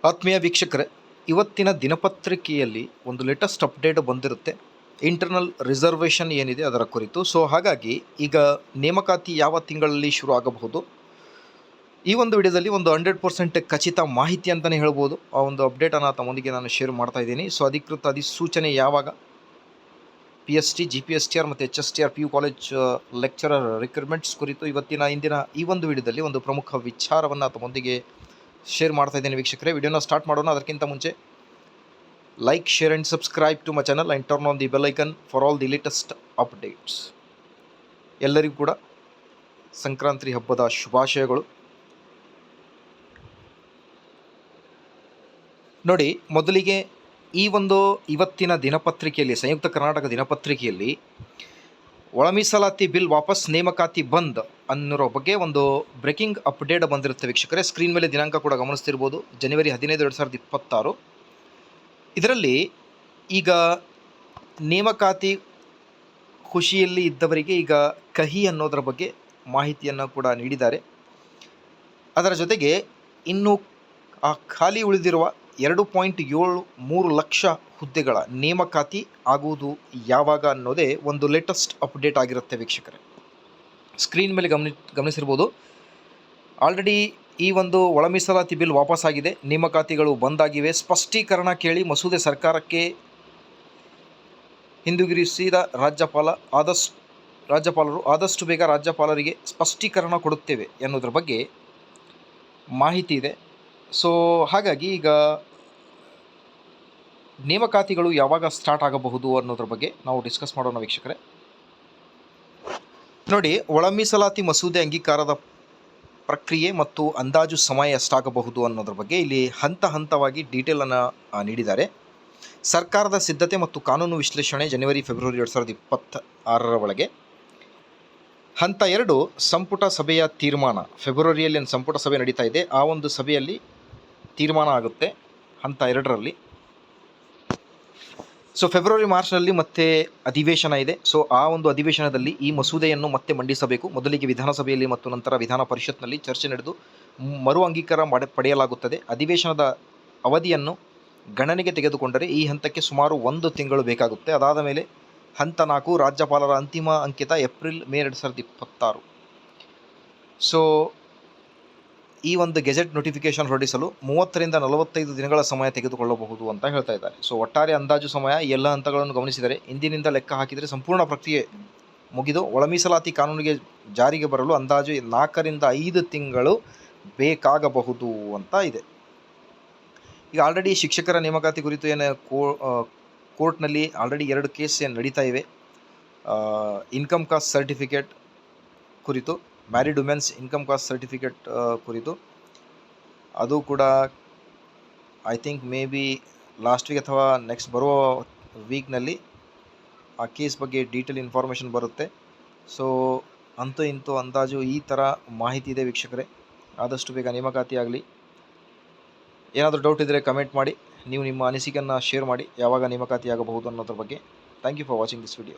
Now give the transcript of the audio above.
ಆತ್ಮೀಯ ವೀಕ್ಷಕರೇ, ಇವತ್ತಿನ ದಿನಪತ್ರಿಕೆಯಲ್ಲಿ ಒಂದು ಲೇಟೆಸ್ಟ್ ಅಪ್ಡೇಟ್ ಬಂದಿರುತ್ತೆ. ಇಂಟರ್ನಲ್ ರಿಸರ್ವೇಷನ್ ಏನಿದೆ ಅದರ ಕುರಿತು. ಸೊ ಹಾಗಾಗಿ ಈಗ ನೇಮಕಾತಿ ಯಾವ ತಿಂಗಳಲ್ಲಿ ಶುರು ಆಗಬಹುದು, ಈ ಒಂದು ವಿಡಿಯೋದಲ್ಲಿ ಒಂದು 100% ಖಚಿತ ಮಾಹಿತಿ ಅಂತಲೇ ಹೇಳ್ಬೋದು. ಆ ಒಂದು ಅಪ್ಡೇಟನ್ನು ತಮ್ಮೊಂದಿಗೆ ನಾನು ಶೇರ್ ಮಾಡ್ತಾ ಇದ್ದೀನಿ. ಸೊ ಅಧಿಕೃತ ಅಧಿಸೂಚನೆ ಯಾವಾಗ, PST, GPSTR ಮತ್ತು HSTR PU college lecturer recruitments ಕುರಿತು ಇಂದಿನ ಈ ಒಂದು ವಿಡಿಯೋದಲ್ಲಿ ಒಂದು ಪ್ರಮುಖ ವಿಚಾರವನ್ನು ತಮ್ಮೊಂದಿಗೆ ಶೇರ್ ಮಾಡ್ತಾ ಇದ್ದೀನಿ ವೀಕ್ಷಕರೇ. ವಿಡಿಯೋನ ಸ್ಟಾರ್ಟ್ ಮಾಡೋಣ. ಅದಕ್ಕಿಂತ ಮುಂಚೆ like, share and subscribe to my channel and turn on the bell icon for all the latest updates. ಎಲ್ಲರಿಗೂ ಕೂಡ ಸಂಕ್ರಾಂತಿ ಹಬ್ಬದ ಶುಭಾಶಯಗಳು. ನೋಡಿ, ಮೊದಲಿಗೆ ಇವತ್ತಿನ ದಿನಪತ್ರಿಕೆಯಲ್ಲಿ, ಸಂಯುಕ್ತ ಕರ್ನಾಟಕ ದಿನಪತ್ರಿಕೆಯಲ್ಲಿ ಒಳ ಮೀಸಲಾತಿ ಬಿಲ್ ವಾಪಸ್, ನೇಮಕಾತಿ ಬಂದ್ ಅನ್ನೋ ಬಗ್ಗೆ ಒಂದು ಬ್ರೇಕಿಂಗ್ ಅಪ್ಡೇಟ್ ಬಂದಿರುತ್ತೆ ವೀಕ್ಷಕರೇ. ಸ್ಕ್ರೀನ್ ಮೇಲೆ ದಿನಾಂಕ ಕೂಡ ಗಮನಿಸ್ತಿರ್ಬೋದು, ಜನವರಿ 15, 2026. ಇದರಲ್ಲಿ ಈಗ ನೇಮಕಾತಿ ಖುಷಿಯಲ್ಲಿ ಇದ್ದವರಿಗೆ ಈಗ ಕಹಿ ಅನ್ನೋದರ ಬಗ್ಗೆ ಮಾಹಿತಿಯನ್ನು ಕೂಡ ನೀಡಿದ್ದಾರೆ. ಅದರ ಜೊತೆಗೆ ಇನ್ನು ಆ ಖಾಲಿ ಉಳಿದಿರುವ 2.73 ಲಕ್ಷ ಹುದ್ದೆಗಳ ನೇಮಕಾತಿ ಆಗುವುದು ಯಾವಾಗ ಅನ್ನೋದೇ ಒಂದು ಲೇಟೆಸ್ಟ್ ಅಪ್ಡೇಟ್ ಆಗಿರುತ್ತೆ ವೀಕ್ಷಕರೇ. ಸ್ಕ್ರೀನ್ ಮೇಲೆ ಗಮನಿಸಿರ್ಬೋದು, ಆಲ್ರೆಡಿ ಈ ಒಂದು ಒಳ ಮೀಸಲಾತಿ ಬಿಲ್ ವಾಪಸ್ ಆಗಿದೆ, ನೇಮಕಾತಿಗಳು ಬಂದಾಗಿವೆ. ಸ್ಪಷ್ಟೀಕರಣ ಕೇಳಿ ಮಸೂದೆ ಸರ್ಕಾರಕ್ಕೆ ಹಿಂದಿರುಗಿಸಿದ ರಾಜ್ಯಪಾಲರು ಆದಷ್ಟು ಬೇಗ ರಾಜ್ಯಪಾಲರಿಗೆ ಸ್ಪಷ್ಟೀಕರಣ ಕೊಡುತ್ತೇವೆ ಎನ್ನುವುದರ ಬಗ್ಗೆ ಮಾಹಿತಿ ಇದೆ. ಸೊ ಹಾಗಾಗಿ ಈಗ ನೇಮಕಾತಿಗಳು ಯಾವಾಗ ಸ್ಟಾರ್ಟ್ ಆಗಬಹುದು ಅನ್ನೋದ್ರ ಬಗ್ಗೆ ನಾವು ಡಿಸ್ಕಸ್ ಮಾಡೋಣ ವೀಕ್ಷಕರೇ. ನೋಡಿ, ಒಳ ಮೀಸಲಾತಿ ಮಸೂದೆ ಅಂಗೀಕಾರದ ಪ್ರಕ್ರಿಯೆ ಮತ್ತು ಅಂದಾಜು ಸಮಯ ಎಷ್ಟಾಗಬಹುದು ಅನ್ನೋದ್ರ ಬಗ್ಗೆ ಇಲ್ಲಿ ಹಂತ ಹಂತವಾಗಿ ಡೀಟೇಲನ್ನು ನೀಡಿದ್ದಾರೆ. ಸರ್ಕಾರದ ಸಿದ್ಧತೆ ಮತ್ತು ಕಾನೂನು ವಿಶ್ಲೇಷಣೆ ಜನವರಿ ಫೆಬ್ರವರಿ 2026 ಒಳಗೆ. ಹಂತ 2 ಸಂಪುಟ ಸಭೆಯ ತೀರ್ಮಾನ. ಫೆಬ್ರವರಿಯಲ್ಲಿ ಸಂಪುಟ ಸಭೆ ನಡೀತಾ ಇದೆ, ಆ ಒಂದು ಸಭೆಯಲ್ಲಿ ತೀರ್ಮಾನ ಆಗುತ್ತೆ ಹಂತ 2ರಲ್ಲಿ. ಸೊ ಫೆಬ್ರವರಿ ಮಾರ್ಚ್ನಲ್ಲಿ ಮತ್ತೆ ಅಧಿವೇಶನ ಇದೆ. ಸೊ ಆ ಒಂದು ಅಧಿವೇಶನದಲ್ಲಿ ಈ ಮಸೂದೆಯನ್ನು ಮತ್ತೆ ಮಂಡಿಸಬೇಕು. ಮೊದಲಿಗೆ ವಿಧಾನಸಭೆಯಲ್ಲಿ ಮತ್ತು ನಂತರ ವಿಧಾನ ಪರಿಷತ್ನಲ್ಲಿ ಚರ್ಚೆ ನಡೆದು ಮರು ಅಂಗೀಕಾರ ಪಡೆಯಲಾಗುತ್ತದೆ. ಅಧಿವೇಶನದ ಅವಧಿಯನ್ನು ಗಣನೆಗೆ ತೆಗೆದುಕೊಂಡರೆ ಈ ಹಂತಕ್ಕೆ ಸುಮಾರು 1 ತಿಂಗಳು ಬೇಕಾಗುತ್ತೆ. ಅದಾದ ಮೇಲೆ ಹಂತ 4 ರಾಜ್ಯಪಾಲರ ಅಂತಿಮ ಅಂಕಿತ ಏಪ್ರಿಲ್-ಮೇ 2026. ಸೊ ಈ ಒಂದು ಗೆಜೆಟ್ ನೋಟಿಫಿಕೇಶನ್ ಹೊರಡಿಸಲು 30 ರಿಂದ 45 ದಿನಗಳ ಸಮಯ ತೆಗೆದುಕೊಳ್ಳಬಹುದು ಅಂತ ಹೇಳ್ತಾ ಇದ್ದಾರೆ. ಸೊ ಒಟ್ಟಾರೆ ಅಂದಾಜು ಸಮಯ ಎಲ್ಲ ಹಂತಗಳನ್ನು ಗಮನಿಸಿದರೆ ಇಂದಿನಿಂದ ಲೆಕ್ಕ ಹಾಕಿದರೆ ಸಂಪೂರ್ಣ ಪ್ರಕ್ರಿಯೆ ಮುಗಿದು ಒಳ ಮೀಸಲಾತಿ ಕಾನೂನಿಗೆ ಜಾರಿಗೆ ಬರಲು ಅಂದಾಜು 4 ರಿಂದ 5 ತಿಂಗಳು ಬೇಕಾಗಬಹುದು ಅಂತ ಇದೆ. ಈಗ ಆಲ್ರೆಡಿ ಶಿಕ್ಷಕರ ನೇಮಕಾತಿ ಕುರಿತು ಕೋರ್ಟ್ನಲ್ಲಿ ಆಲ್ರೆಡಿ 2 ಕೇಸ್ ನಡೀತಾ ಇವೆ. ಇನ್ಕಮ್ ಕಾಸ್ಟ್ ಸರ್ಟಿಫಿಕೇಟ್ ಕುರಿತು, married women's income caste certificate ಕುರಿತು, ಅದು ಕೂಡ I think may be last week ಅಥವಾ ನೆಕ್ಸ್ಟ್ ಬರುವ ವೀಕ್ನಲ್ಲಿ ಆ ಕೇಸ್ ಬಗ್ಗೆ ಡೀಟೇಲ್ ಇನ್ಫಾರ್ಮೇಷನ್ ಬರುತ್ತೆ. ಸೊ ಅಂತೂ ಇಂತೂ ಅಂದಾಜು ಈ ಥರ ಮಾಹಿತಿ ಇದೆ ವೀಕ್ಷಕರೇ. ಆದಷ್ಟು ಬೇಗ ನೇಮಕಾತಿ ಆಗಲಿ. ಏನಾದರೂ ಡೌಟ್ ಇದ್ದರೆ ಕಮೆಂಟ್ ಮಾಡಿ, ನೀವು ನಿಮ್ಮ ಅನಿಸಿಕೆಯನ್ನು ಶೇರ್ ಮಾಡಿ, ಯಾವಾಗ ನೇಮಕಾತಿ ಆಗಬಹುದು ಅನ್ನೋದ್ರ ಬಗ್ಗೆ. Thank you for watching this video.